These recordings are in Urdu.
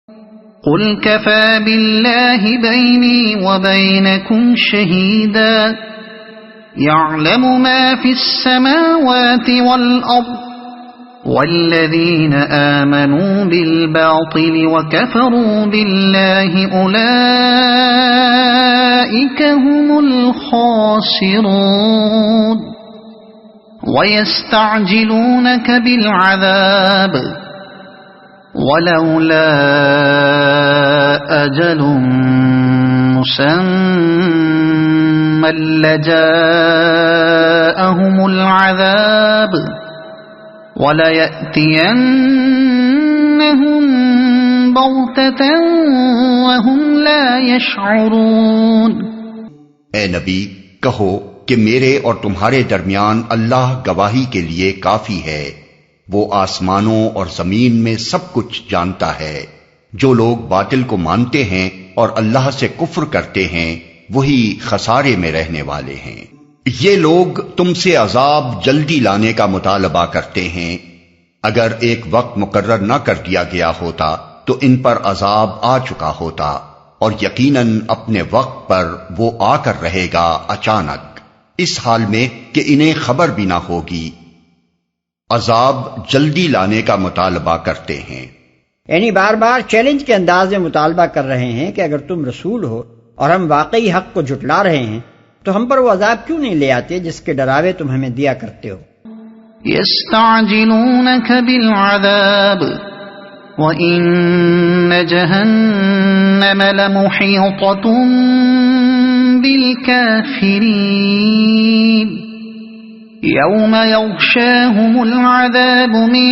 قل كفى بالله بيني وبينكم شهيدا يعلم ما في السماوات والأرض والذين آمنوا بالباطل وكفروا بالله أولئك هم الخاسرون ويستعجلونك بالعذاب ولولا أجل مسمى لجاءهم العذاب وَلَيَأْتِيَنَّهُمْ بَغْتَةً وَهُمْ لَا يَشْعُرُونَ۔ اے نبی کہو کہ میرے اور تمہارے درمیان اللہ گواہی کے لیے کافی ہے، وہ آسمانوں اور زمین میں سب کچھ جانتا ہے۔ جو لوگ باطل کو مانتے ہیں اور اللہ سے کفر کرتے ہیں وہی خسارے میں رہنے والے ہیں۔ یہ لوگ تم سے عذاب جلدی لانے کا مطالبہ کرتے ہیں، اگر ایک وقت مقرر نہ کر دیا گیا ہوتا تو ان پر عذاب آ چکا ہوتا، اور یقیناً اپنے وقت پر وہ آ کر رہے گا اچانک، اس حال میں کہ انہیں خبر بھی نہ ہوگی۔ عذاب جلدی لانے کا مطالبہ کرتے ہیں، یعنی بار بار چیلنج کے انداز میں مطالبہ کر رہے ہیں کہ اگر تم رسول ہو اور ہم واقعی حق کو جھٹلا رہے ہیں تو ہم پر وہ عذاب کیوں نہیں لے آتے جس کے ڈراوے تم ہمیں دیا کرتے ہو۔ يستعجلونك بالعذاب وإن جهنم لمحيطة بالكافرين يوم يغشاهم العذاب من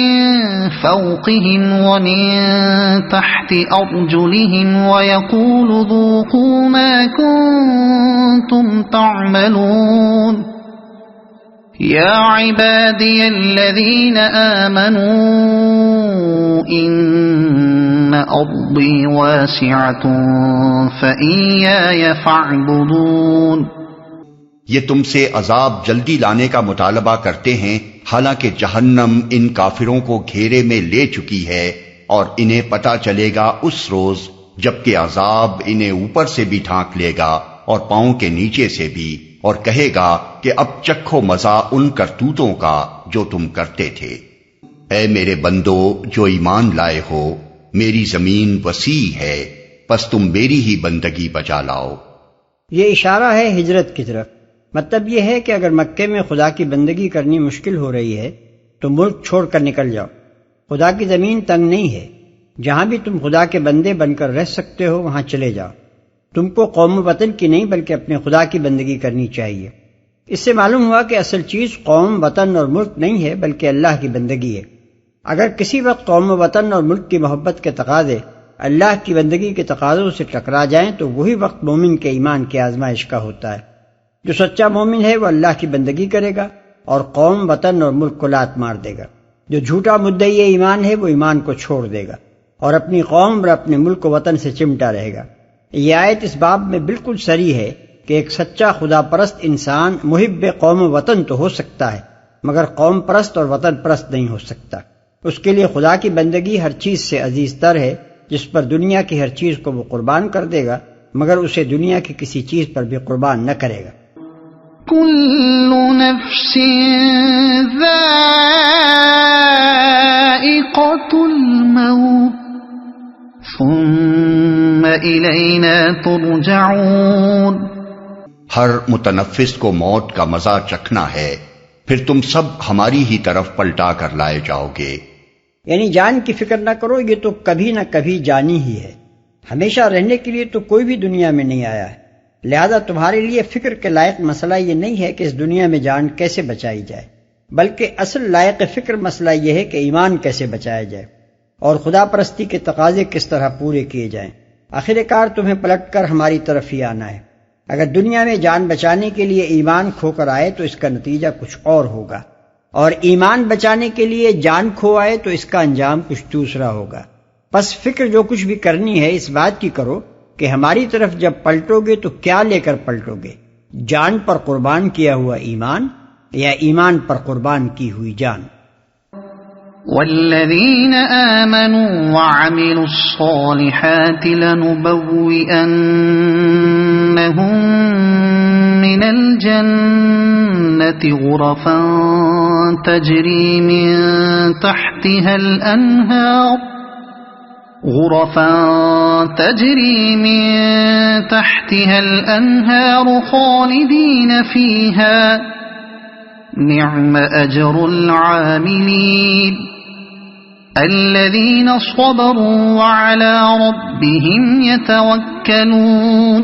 فوقهم ومن تحت أرجلهم ويقول ذوقوا ما كنتم تعملون يا عبادي الذين آمنوا إن أرضي واسعة فإياي فاعبدون۔ یہ تم سے عذاب جلدی لانے کا مطالبہ کرتے ہیں حالانکہ جہنم ان کافروں کو گھیرے میں لے چکی ہے، اور انہیں پتہ چلے گا اس روز جبکہ عذاب انہیں اوپر سے بھی ڈھانک لے گا اور پاؤں کے نیچے سے بھی، اور کہے گا کہ اب چکھو مزہ ان کرتوتوں کا جو تم کرتے تھے۔ اے میرے بندو جو ایمان لائے ہو، میری زمین وسیع ہے، پس تم میری ہی بندگی بجا لاؤ۔ یہ اشارہ ہے ہجرت کی طرف، مطلب یہ ہے کہ اگر مکے میں خدا کی بندگی کرنی مشکل ہو رہی ہے تو ملک چھوڑ کر نکل جاؤ۔ خدا کی زمین تنگ نہیں ہے، جہاں بھی تم خدا کے بندے بن کر رہ سکتے ہو وہاں چلے جاؤ۔ تم کو قوم و وطن کی نہیں بلکہ اپنے خدا کی بندگی کرنی چاہیے۔ اس سے معلوم ہوا کہ اصل چیز قوم، وطن اور ملک نہیں ہے بلکہ اللہ کی بندگی ہے۔ اگر کسی وقت قوم و وطن اور ملک کی محبت کے تقاضے اللہ کی بندگی کے تقاضوں سے ٹکرا جائیں تو وہی وقت مومن کے ایمان کی آزمائش کا ہوتا ہے۔ جو سچا مومن ہے وہ اللہ کی بندگی کرے گا اور قوم، وطن اور ملک کو لات مار دے گا۔ جو جھوٹا مدعی ایمان ہے وہ ایمان کو چھوڑ دے گا اور اپنی قوم اور اپنے ملک و وطن سے چمٹا رہے گا۔ یہ آیت اس باب میں بالکل صریح ہے کہ ایک سچا خدا پرست انسان محب قوم و وطن تو ہو سکتا ہے مگر قوم پرست اور وطن پرست نہیں ہو سکتا۔ اس کے لیے خدا کی بندگی ہر چیز سے عزیز تر ہے، جس پر دنیا کی ہر چیز کو وہ قربان کر دے گا مگر اسے دنیا کی کسی چیز پر بھی قربان نہ کرے گا۔ كل نفس ذائقة الموت ثم إلينا ترجعون۔ ہر متنفس کو موت کا مزہ چکھنا ہے، پھر تم سب ہماری ہی طرف پلٹا کر لائے جاؤ گے۔ یعنی جان کی فکر نہ کرو، یہ تو کبھی نہ کبھی جانی ہی ہے، ہمیشہ رہنے کے لیے تو کوئی بھی دنیا میں نہیں آیا ہے، لہذا تمہارے لیے فکر کے لائق مسئلہ یہ نہیں ہے کہ اس دنیا میں جان کیسے بچائی جائے، بلکہ اصل لائق فکر مسئلہ یہ ہے کہ ایمان کیسے بچایا جائے اور خدا پرستی کے تقاضے کس طرح پورے کیے جائیں۔ آخر کار تمہیں پلٹ کر ہماری طرف ہی آنا ہے۔ اگر دنیا میں جان بچانے کے لیے ایمان کھو کر آئے تو اس کا نتیجہ کچھ اور ہوگا، اور ایمان بچانے کے لیے جان کھو آئے تو اس کا انجام کچھ دوسرا ہوگا۔ پس فکر جو کچھ بھی کرنی ہے اس بات کی کرو کہ ہماری طرف جب پلٹو گے تو کیا لے کر پلٹو گے، جان پر قربان کیا ہوا ایمان یا ایمان پر قربان کی ہوئی جان۔ والذين آمنوا وعملوا الصالحات لنبوئنهم من الجنة غرفا تجري من تحتها الأنهار خالدين فيها نعم أجر العاملين الذين صبروا وعلى ربهم يتوكلون۔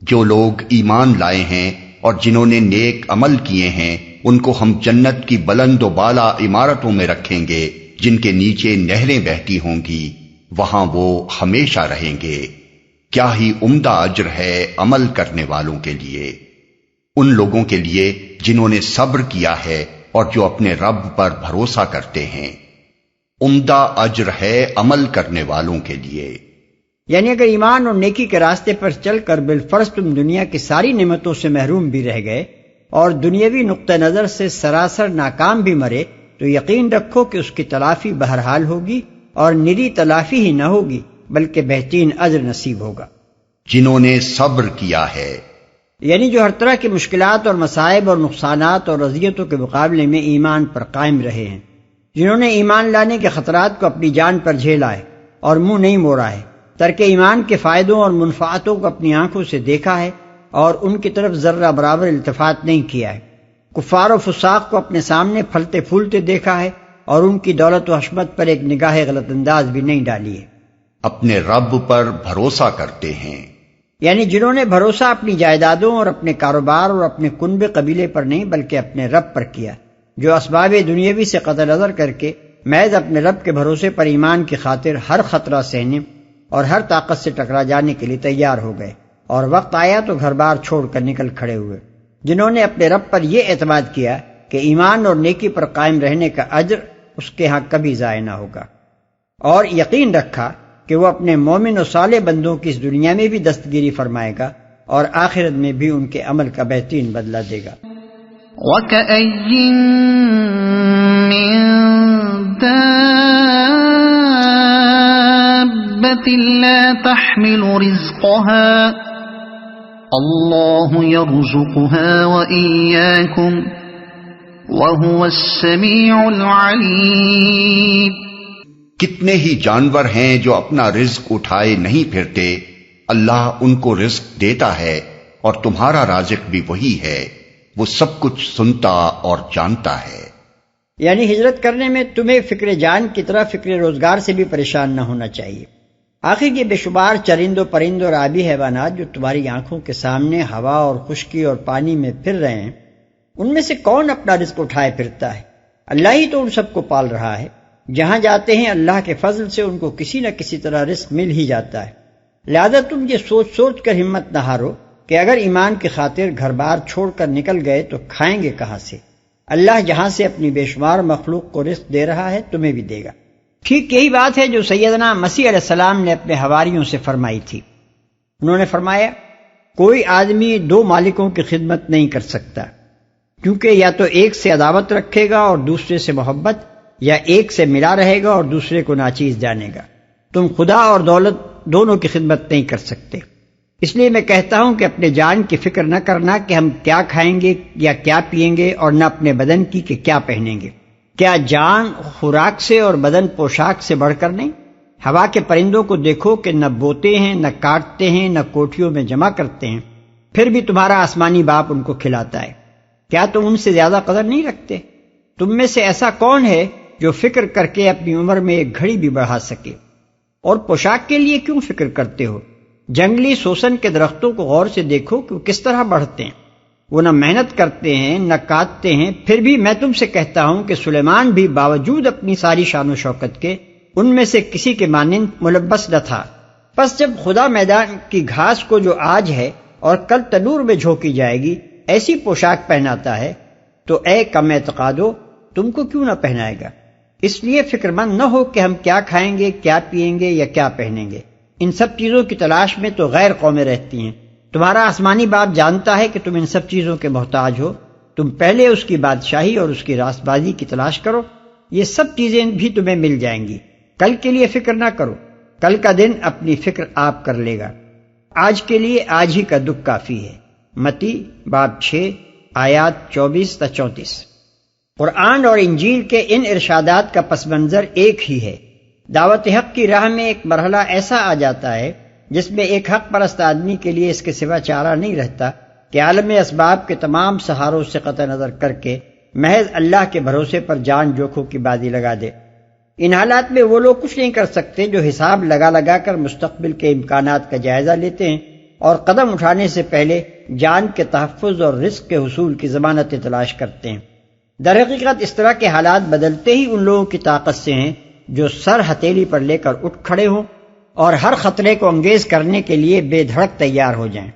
جو لوگ ایمان لائے ہیں اور جنہوں نے نیک عمل کیے ہیں ان کو ہم جنت کی بلند و بالا عمارتوں میں رکھیں گے جن کے نیچے نہریں بہتی ہوں گی، وہاں وہ ہمیشہ رہیں گے۔ کیا ہی عمدہ اجر ہے عمل کرنے والوں کے لیے، ان لوگوں کے لیے جنہوں نے صبر کیا ہے اور جو اپنے رب پر بھروسہ کرتے ہیں۔ عمدہ اجر ہے عمل کرنے والوں کے لیے۔ یعنی اگر ایمان اور نیکی کے راستے پر چل کر بالفرض تم دنیا کی ساری نعمتوں سے محروم بھی رہ گئے اور دنیاوی نقطہ نظر سے سراسر ناکام بھی مرے تو یقین رکھو کہ اس کی تلافی بہرحال ہوگی، اور نری تلافی ہی نہ ہوگی بلکہ بہترین اجر نصیب ہوگا۔ جنہوں نے صبر کیا ہے، یعنی جو ہر طرح کی مشکلات اور مصائب اور نقصانات اور اذیتوں کے مقابلے میں ایمان پر قائم رہے ہیں، جنہوں نے ایمان لانے کے خطرات کو اپنی جان پر جھیلا ہے اور منہ نہیں موڑا ہے، ترک ایمان کے فائدوں اور منفعتوں کو اپنی آنکھوں سے دیکھا ہے اور ان کی طرف ذرہ برابر التفات نہیں کیا ہے، کفار و فساق کو اپنے سامنے پھلتے پھولتے دیکھا ہے اور ان کی دولت و حشمت پر ایک نگاہ غلط انداز بھی نہیں ڈالی ہے، اپنے رب پر بھروسہ کرتے ہیں۔ یعنی جنہوں نے بھروسہ اپنی جائیدادوں اور اپنے کاروبار اور اپنے کنبے قبیلے پر نہیں بلکہ اپنے رب پر کیا، جو اسباب دنیاوی سے قطع نظر کر کے محض اپنے رب کے بھروسے پر ایمان کی خاطر ہر خطرہ سہنے اور ہر طاقت سے ٹکرا جانے کے لیے تیار ہو گئے، اور وقت آیا تو گھر بار چھوڑ کر نکل کھڑے ہوئے، جنہوں نے اپنے رب پر یہ اعتماد کیا کہ ایمان اور نیکی پر قائم رہنے کا اجر اس کے ہاں کبھی ضائع نہ ہوگا، اور یقین رکھا کہ وہ اپنے مومن و صالح بندوں کی اس دنیا میں بھی دستگیری فرمائے گا اور آخرت میں بھی ان کے عمل کا بہترین بدلہ دے گا۔ وَكَأَيٍّ مِّن دَابَّةٍ لَّا تَحْمِلُ رِزْقَهَا اللَّهُ يَرْزُقُهَا وَإِيَّاكُمْ وَهُوَ السَّمِيعُ الْعَلِيمُ۔ کتنے ہی جانور ہیں جو اپنا رزق اٹھائے نہیں پھرتے، اللہ ان کو رزق دیتا ہے اور تمہارا رازق بھی وہی ہے، وہ سب کچھ سنتا اور جانتا ہے۔ یعنی ہجرت کرنے میں تمہیں فکر جان کی طرح فکر روزگار سے بھی پریشان نہ ہونا چاہیے۔ آخر یہ بے شمار چرند و پرند اور آبی حیوانات جو تمہاری آنکھوں کے سامنے ہوا اور خشکی اور پانی میں پھر رہے ہیں، ان میں سے کون اپنا رزق اٹھائے پھرتا ہے؟ اللہ ہی تو ان سب کو پال رہا ہے۔ جہاں جاتے ہیں اللہ کے فضل سے ان کو کسی نہ کسی طرح رزق مل ہی جاتا ہے۔ لہذا تم یہ سوچ سوچ کر ہمت نہ ہارو کہ اگر ایمان کی خاطر گھر بار چھوڑ کر نکل گئے تو کھائیں گے کہاں سے؟ اللہ جہاں سے اپنی بے شمار مخلوق کو رزق دے رہا ہے تمہیں بھی دے گا۔ ٹھیک یہی بات ہے جو سیدنا مسیح علیہ السلام نے اپنے حواریوں سے فرمائی تھی۔ انہوں نے فرمایا، کوئی آدمی دو مالکوں کی خدمت نہیں کر سکتا، کیونکہ یا تو ایک سے عداوت رکھے گا اور دوسرے سے محبت، یا ایک سے ملا رہے گا اور دوسرے کو ناچیز جانے گا۔ تم خدا اور دولت دونوں کی خدمت نہیں کر سکتے۔ اس لیے میں کہتا ہوں کہ اپنے جان کی فکر نہ کرنا کہ ہم کیا کھائیں گے یا کیا پیئیں گے، اور نہ اپنے بدن کی کہ کیا پہنیں گے۔ کیا جان خوراک سے اور بدن پوشاک سے بڑھ کر نہیں؟ ہوا کے پرندوں کو دیکھو کہ نہ بوتے ہیں، نہ کاٹتے ہیں، نہ کوٹھیوں میں جمع کرتے ہیں، پھر بھی تمہارا آسمانی باپ ان کو کھلاتا ہے۔ کیا تم ان سے زیادہ قدر نہیں رکھتے؟ تم میں سے ایسا کون ہے جو فکر کر کے اپنی عمر میں ایک گھڑی بھی بڑھا سکے؟ اور پوشاک کے لیے کیوں فکر کرتے ہو؟ جنگلی سوسن کے درختوں کو غور سے دیکھو کہ وہ کس طرح بڑھتے ہیں، وہ نہ محنت کرتے ہیں نہ کاٹتے ہیں، پھر بھی میں تم سے کہتا ہوں کہ سلیمان بھی باوجود اپنی ساری شان و شوکت کے ان میں سے کسی کے مانند ملبس نہ تھا۔ پس جب خدا میدان کی گھاس کو جو آج ہے اور کل تنور میں جھونکی جائے گی ایسی پوشاک پہناتا ہے تو اے کم اعتقادو، تم کو کیوں نہ پہنائے گا؟ اس لیے فکر مند نہ ہو کہ ہم کیا کھائیں گے، کیا پیئیں گے یا کیا پہنیں گے۔ ان سب چیزوں کی تلاش میں تو غیر قومیں رہتی ہیں۔ تمہارا آسمانی باپ جانتا ہے کہ تم ان سب چیزوں کے محتاج ہو۔ تم پہلے اس کی بادشاہی اور اس کی راست بازی کی تلاش کرو، یہ سب چیزیں بھی تمہیں مل جائیں گی، کل کے لیے فکر نہ کرو، کل کا دن اپنی فکر آپ کر لے گا، آج کے لیے آج ہی کا دکھ کافی ہے۔ متی باب 6 آیات 24 تا 34۔ قرآن اور انجیل کے ان ارشادات کا پس منظر ایک ہی ہے۔ دعوت حق کی راہ میں ایک مرحلہ ایسا آ جاتا ہے جس میں ایک حق پرست آدمی کے لیے اس کے سوا چارہ نہیں رہتا کہ عالم اسباب کے تمام سہاروں سے قطع نظر کر کے محض اللہ کے بھروسے پر جان جوکھوں کی بازی لگا دے۔ ان حالات میں وہ لوگ کچھ نہیں کر سکتے جو حساب لگا لگا کر مستقبل کے امکانات کا جائزہ لیتے ہیں اور قدم اٹھانے سے پہلے جان کے تحفظ اور رزق کے حصول کی ضمانتیں تلاش کرتے ہیں۔ در حقیقت اس طرح کے حالات بدلتے ہی ان لوگوں کی طاقت سے ہیں جو سر ہتھیلی پر لے کر اٹھ کھڑے ہوں اور ہر خطرے کو انگیز کرنے کے لیے بے دھڑک تیار ہو جائیں۔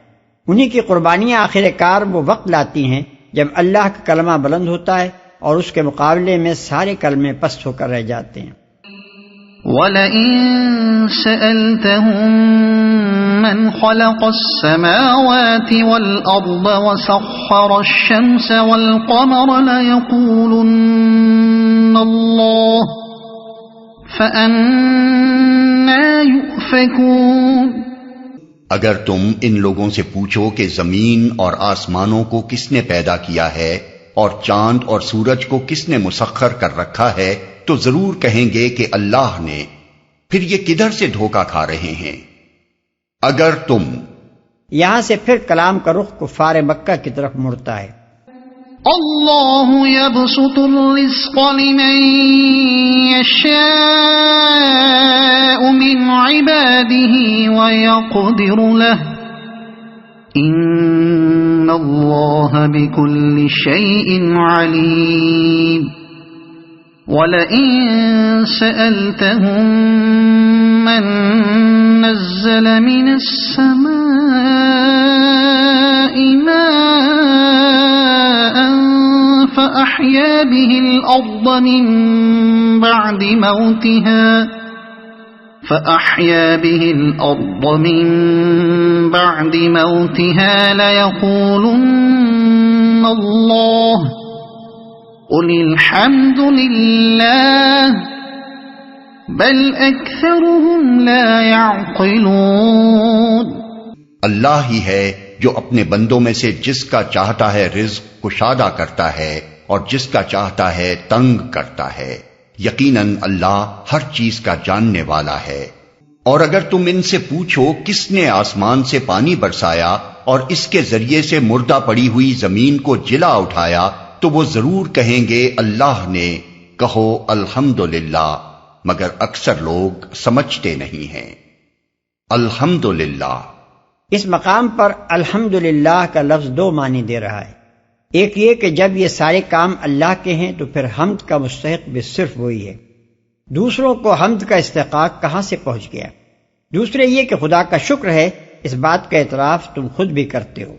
انہی کی قربانیاں آخر کار وہ وقت لاتی ہیں جب اللہ کا کلمہ بلند ہوتا ہے اور اس کے مقابلے میں سارے کلمے پست ہو کر رہ جاتے ہیں۔ وَلَئِن سَأَلْتَهُم مَّنْ خَلَقَ السَّمَاوَاتِ وَالْأَرْضَ وَسَخَّرَ الشَّمْسَ وَالْقَمَرَ لَيَقُولُنَّ اللَّهُ فَأَنَّىٰ يُؤْفَكُونَ۔ اگر تم ان لوگوں سے پوچھو کہ زمین اور آسمانوں کو کس نے پیدا کیا ہے اور چاند اور سورج کو کس نے مسخر کر رکھا ہے تو ضرور کہیں گے کہ اللہ نے، پھر یہ کدھر سے دھوکہ کھا رہے ہیں۔ اگر تم، یہاں سے پھر کلام کا رخ کفار مکہ کی طرف مڑتا ہے۔ اللہ یبسط الرزق لمن یشاء من عباده ویقدر له ان اللہ بكل شیء علیم۔ وَلَئِن سَأَلْتَهُم مَّن نَّزَّلَ مِنَ السَّمَاءِ مَاءً فَأَحْيَا بِهِ الْأَرْضَ مِن بَعْدِ مَوْتِهَا لَيَقُولُنَّ اللَّهُ قُلِ الْحَمْدُ لِلَّهِ بَلْ أَكْثَرُهُمْ لَا يَعْقِلُونَ۔ اللہ ہی ہے جو اپنے بندوں میں سے جس کا چاہتا ہے رزق کشادہ کرتا ہے اور جس کا چاہتا ہے تنگ کرتا ہے۔ یقیناً اللہ ہر چیز کا جاننے والا ہے۔ اور اگر تم ان سے پوچھو کس نے آسمان سے پانی برسایا اور اس کے ذریعے سے مردہ پڑی ہوئی زمین کو جلا اٹھایا تو وہ ضرور کہیں گے اللہ نے، کہو الحمدللہ، مگر اکثر لوگ سمجھتے نہیں ہیں۔ الحمدللہ، اس مقام پر الحمدللہ کا لفظ دو معنی دے رہا ہے۔ ایک یہ کہ جب یہ سارے کام اللہ کے ہیں تو پھر حمد کا مستحق بھی صرف وہی ہے، دوسروں کو حمد کا استحقاق کہاں سے پہنچ گیا؟ دوسرے یہ کہ خدا کا شکر ہے، اس بات کا اعتراف تم خود بھی کرتے ہو۔